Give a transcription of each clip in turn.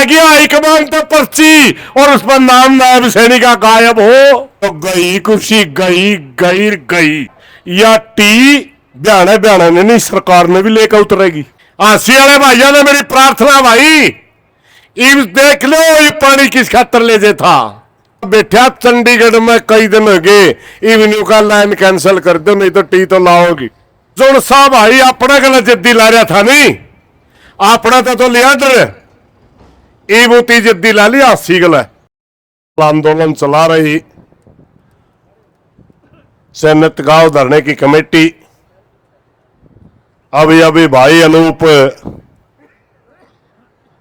गया हाईकमान तो पर्ची और उस पर नाम नायब सैनिक का गायब हो तो गई कुर्सी, गई गई गई। या टी बयाना बयाना ने नहीं, सरकार ने भी लेकर उतरेगी। हांसी वाले भाइयों ने मेरी प्रार्थना भाई, इब देख लो ये पानी किस खातर ले जे था। बैठा चंडीगढ़ में कई दिन हो गए, इवन्यू का लाइन कैंसिल कर दो नहीं तो टी तो लाओगी। जोन साहब भाई अपना गला जिद्दी ला रहा था नहीं, अपना तो लिया डर एवती जिद्दी ला लिया। हासी गला आंदोलन चला रही सैनिक गांव धरने की कमेटी। अभी अभी भाई अनूप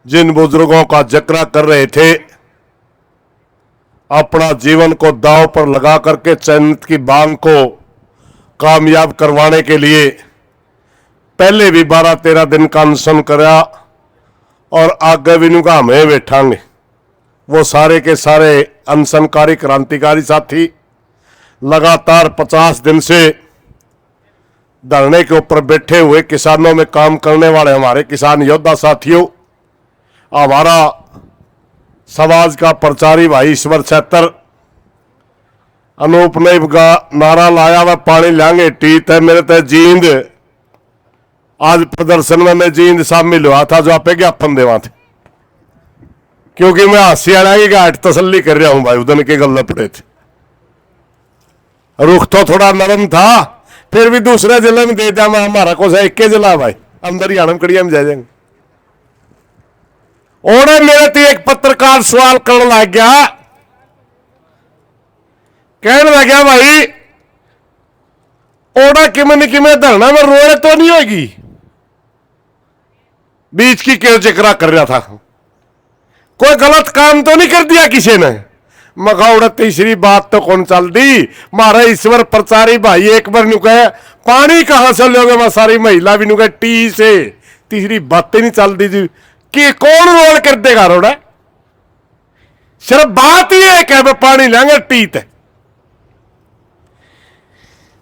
जिन बुजुर्गों का जिक्र कर रहे थे, अपना जीवन को दांव पर लगा करके चयनित की मांग को कामयाब करवाने के लिए पहले भी 12-13 दिन का अनशन करा और आगे भी नुका हमें बैठांगे। वो सारे के सारे अनशनकारी क्रांतिकारी साथी लगातार 50 दिन से धरने के ऊपर बैठे हुए किसानों में काम करने वाले हमारे किसान योद्धा साथियों, हमारा समाज का प्रचारी भाई ईश्वर छेतर अनूप ने नारा लाया वह पानी लाएंगे टीत है मेरे ते जींद। आज प्रदर्शन में मैं जींद शामिल हुआ था जो आप ज्ञापन देवा थे, क्योंकि मैं हासियाड़ा की घाट तसल्ली कर रहा हूं भाई। उदन के गल पड़े थे, रुख तो थोड़ा नरम था, फिर भी दूसरे जिले में दे दिया। मैं हमारा को एक के जिला भाई अंदर ही आनंद कड़िया में जाएंगे। और मेरे तो एक पत्रकार सवाल करने लग गया, कहने लग गया भाई ओड़ा किमें किमें धरना में रोड़े तो नहीं होगी, बीच की क्यों जिक्र कर रहा था, कोई गलत काम तो नहीं कर दिया किसी ने। मगाउड़ा तीसरी बात तो कौन चल दी, मारा ईश्वर प्रचारी भाई एक बार नु कहे पानी कहां से लोगे, मैं सारी महिला भी नु कहे टी से। तीसरी बातें नहीं चल दी जी कि कौन रोल कर देगा रोड़ा, सिर्फ बात ही एक है पानी लेंगे टी ते।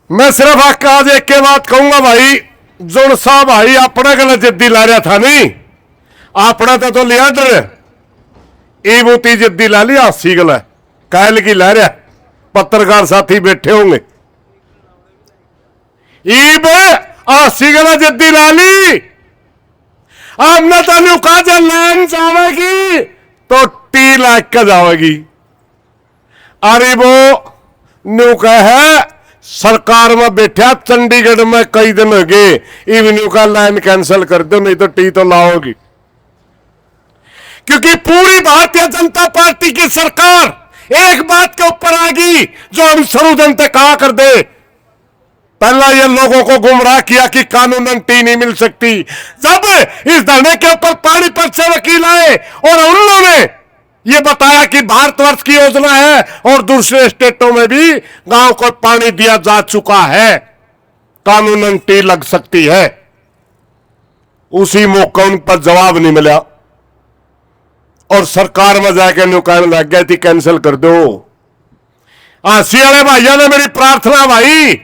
मैं सिर्फ आज एक के बात कहूंगा भाई, जोन साहब भाई अपना गला जिद्दी ला रहा था नहीं, अपना तो लिया डर एवती जिद्दी ला लिया। हासी गला कायल की ला रहा, पत्रकार साथी बैठे होंगे ईब हासी गला जिद्दी ला ली। हमने तो कहा जब लाइन जाएगी तो टी लाख का जाएगी। अरे वो न्यू है सरकार में बैठा चंडीगढ़ में कई दिन हो गए, इवन्यू का लाइन कैंसिल कर दो नहीं तो टी तो लाओगी। क्योंकि पूरी भारतीय जनता पार्टी की सरकार एक बात के ऊपर आ गई जो हम शुरू तक कहा कर दे। पहला ये लोगों को गुमराह किया कि कानूनन टी नहीं मिल सकती, जब इस धरने के ऊपर पानीपत से वकील आए और उन्होंने ये बताया कि भारतवर्ष की योजना है और दूसरे स्टेटों में भी गांव को पानी दिया जा चुका है, कानूनन टी लग सकती है, उसी मौके उन पर जवाब नहीं मिला और सरकार में जाकर नुकान लग गई थी कैंसिल कर दो। हांसी वाले भाइयों ने मेरी प्रार्थना भाई,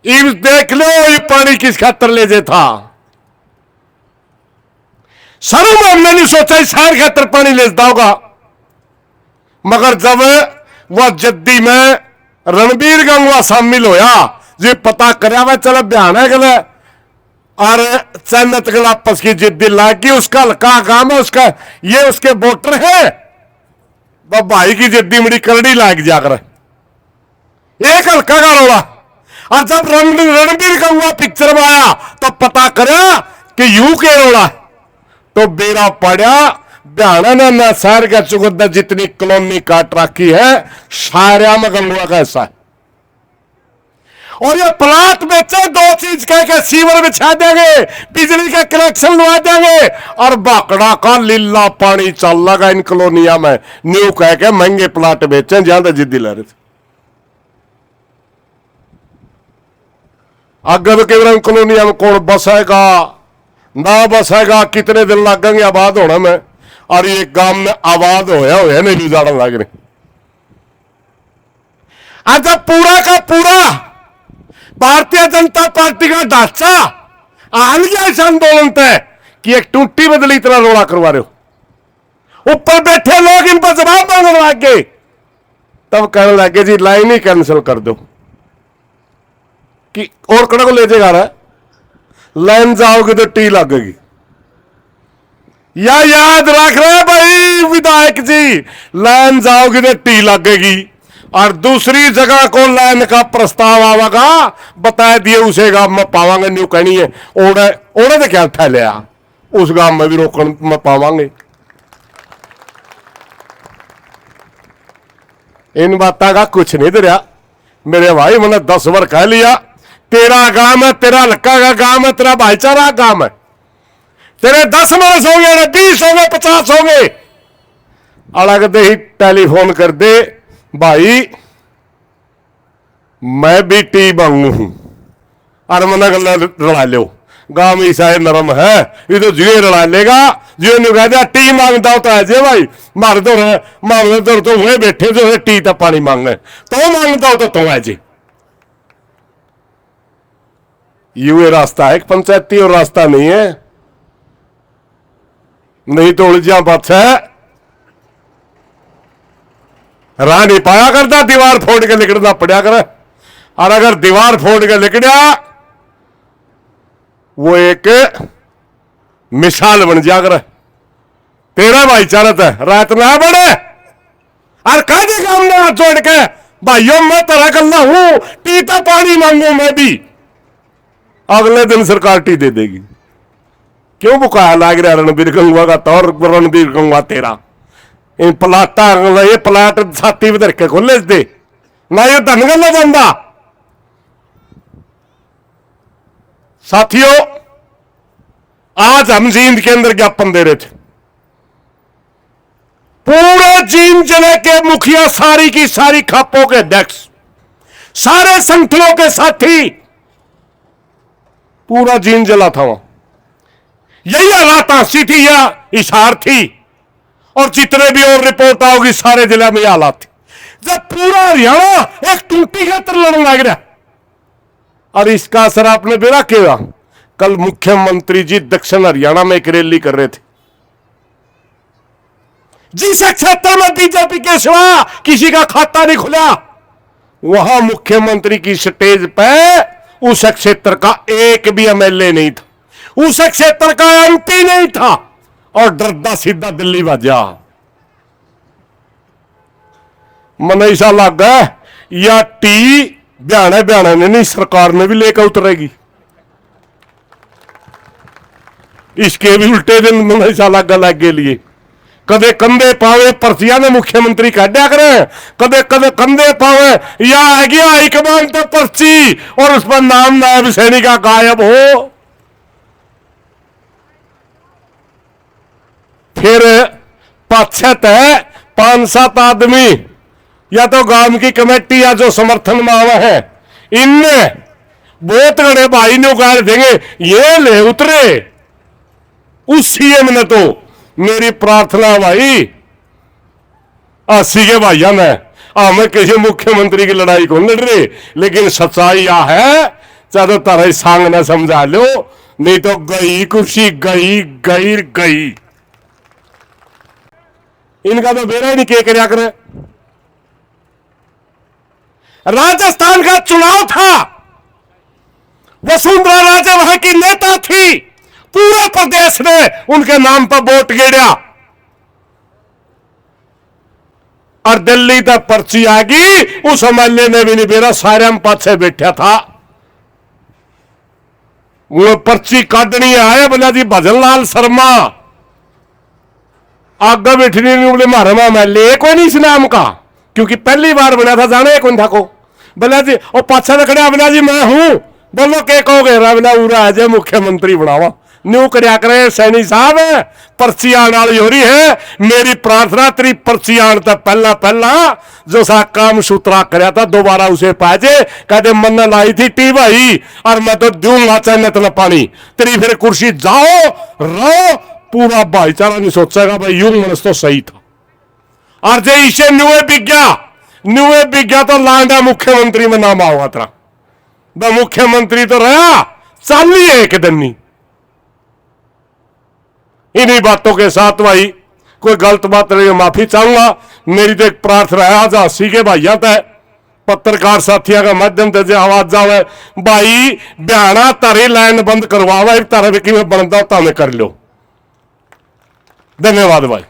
इब देख लो ये पानी किस खातर ले जे था। शर्म हमने नहीं सोचा इस शहर खातर पानी लेता होगा, मगर जब वह जद्दी में रणबीर गंगवा शामिल होया जी पता कराया वह चलो बयान है गले और चैनत गला आपस की जिद्दी लागी, उसका हल्का काम है, उसका ये उसके वोटर है, वह भाई की जिद्दी बड़ी करड़ी लाग जाकर एक हल्का का रोड़ा। और जब रणबीर गंगवा पिक्चर में आया तो पता करा कि यू के रोड़ा तो बेरा पड़ा। बयाना ने ना शहर का चुगदा जितनी कॉलोनी काट रखी है सारा में गंगवा का ऐसा है। और ये प्लाट बेचे दो चीज कह के सीवर बिछा देंगे, बिजली का कनेक्शन लगा देंगे और बाकड़ा का लीला पानी चल लगा इन कॉलोनिया में, न्यू कह के महंगे प्लाट बेचे ज्यादा जिद्दी ले रहे थे। अगर केवल कॉलोनिया में कौन बसेगा ना बसेगा, कितने दिन लगेंगे आबाद होने में, और ये गांव में आबाद होया नहीं गुजारा लग रहे। आज पूरा का पूरा भारतीय जनता पार्टी का ढांचा हाल गया इस आंदोलन तय कि एक टूटी बदली इतना रोड़ा करवा रहे हो। ऊपर बैठे लोग इन पर जवाब मांगने लग गए। तब कहने लगे जी लाइन ही कैंसिल कर दो कि और कड़ा को ले जाएगा रहा, लाइन जाओगे तो टी लगेगी। या याद रख रहे भाई विधायक जी, लाइन जाओगे तो टी लगेगी, और दूसरी जगह को लाइन का प्रस्ताव आवेगा बता दिए उसे गांव में पावांगे न्यू कहनी है ओढ़े ओढ़े तो क्या था लिया उस गांव में भी रोकन में पावांगे। इन बातों का कुछ नहीं दरिया मेरे भाई, मैंने 10 बार कह लिया तेरा गांव है, तेरा हल्का का गांव है, तेरा भाईचारा गांव है, तेरे 10 मरस होंगे, 20 होंगे, 50 होंगे, अलग दे ही टेलीफोन कर दे भाई मैं भी टी मांगू हूं और मना गला लड़ा लो। गांव में ईसाई नरम है, ये तो जियो लड़ा लेगा, जियो ने कह दिया टी मांगता हो तो ऐसे भाई मार दो तो वही बैठे जो टी तक पानी मांगने तो मांगता हो तो ऐसे ये रास्ता है, एक पंचायती और रास्ता नहीं है, नहीं तो उलझा बात है। राह नहीं पाया करता, दीवार फोड़ के निकलना पड़ा कर, और अगर दीवार फोड़ के निकलिया वो एक मिसाल बन जा कर तेरा भाईचारा है रात ना बढ़े और कह दे काम ना जोड़ के भाइयों मैं तेरा करना हूं टीता पानी मांगू मैं भी, अगले दिन सरकार टी दे देगी। क्यों बुकाया लाग रहा रणबीर गंगवा का तौर, रणबीर गंगवा तेरा इन प्लाटा ये प्लाट छाती में धरके खोले दे ना, ये धन गला बंदा। साथियों आज हम जींद के अंदर ज्ञापन दे रहे थे, पूरे जींद जिले के मुखिया सारी की सारी खापों के अध्यक्ष, सारे संगठनों के साथी, पूरा जींद जिला था वहां, यही हालात आंसी थी या इशार थी, और जितने भी और रिपोर्ट आओगी सारे जिले में हालात थी। जब पूरा हरियाणा एक टूटी के अंदर लड़ने लग रहा, और इसका असर आपने बेरा किया। कल मुख्यमंत्री जी दक्षिण हरियाणा में एक रैली कर रहे थे, जिस क्षेत्र में बीजेपी के सिवा किसी का खाता नहीं खुला, वहां मुख्यमंत्री की स्टेज पे उस क्षेत्र का एक भी एमएलए नहीं था, उस क्षेत्र का एमपी नहीं था, और डरदा सीधा दिल्ली भाजा। मन ऐसा लग गया या टी बयाने बयाने ने नहीं सरकार में भी लेकर उतरेगी, इसके भी उल्टे दिन मन ऐसा लग गया लग के लिए कदे कंधे पावे पर्चियां ने मुख्यमंत्री काटा करें, कदे कदे कंधे पावे या आ गया हाईकमान तो पर्ची और उस पर नाम नायब सैनिक का गायब हो। फिर पाछत है 5-7 आदमी या तो गांव की कमेटी या जो समर्थन में आवा है, इनने बहुत बड़े भाई ने उगाड़ देंगे ये ले उतरे। उस सीएम ने तो मेरी प्रार्थना भाई 80 के भाइया ने हमें किसी मुख्यमंत्री की लड़ाई को लड़ रहे, लेकिन सच्चाई यह है चाहे तारा सांग ना समझा लो, नहीं तो गई कुर्सी गई गई गई। इनका तो बेरा ही नहीं क्या क्या करे। राजस्थान का चुनाव था, वसुंधरा राजे वहां की नेता थी, पूरे प्रदेश ने उनके नाम पर वोट गिरा, और दिल्ली तक पर्ची आ गई, उस एमएलए ने भी नहीं बेरा सारे हम पाछे बैठा था, वो पर्ची काटनी आए बोला जी भजन लाल शर्मा आगे बैठने नहीं बोले मारे एमएलए कोई नहीं इस नाम का, क्योंकि पहली बार बना था जाने कौन था को बोला जी और पाछा रखड़ा बोला जी मैं हूं, बोलो के कहोगे बोला उरा है जे मुख्यमंत्री बनावा न्यू करया करे सैनी साहब पर्ची आने वाली हो रही है, मेरी प्रार्थना तेरी पर्ची आने तक पहला पहला जो सा काम सूत्रा करया था दोबारा उसे पाजे कहते मन लाई थी टी भाई और मैं तो दूंगा चाहे इतना पानी तेरी फिर कुर्सी जाओ रहो, पूरा भाईचारा नहीं सोचेगा भाई यूं मनस तो सही था। और जे इसे न्यूए बिग्या तो लांडा मुख्यमंत्री में नाम आवा था, मुख्यमंत्री तो रहा चाली है एक दिन नहीं। इन्हीं बातों के साथ भाई कोई गलत बात रही माफी चाहूंगा। मेरी तो एक प्रार्थना है आज हंसी के भाइया तय पत्रकार साथियों का माध्यम से आवाज जावे भाई बयाना तारे लाइन बंद करवावा तारा कि बनता ताने कर लो। धन्यवाद भाई।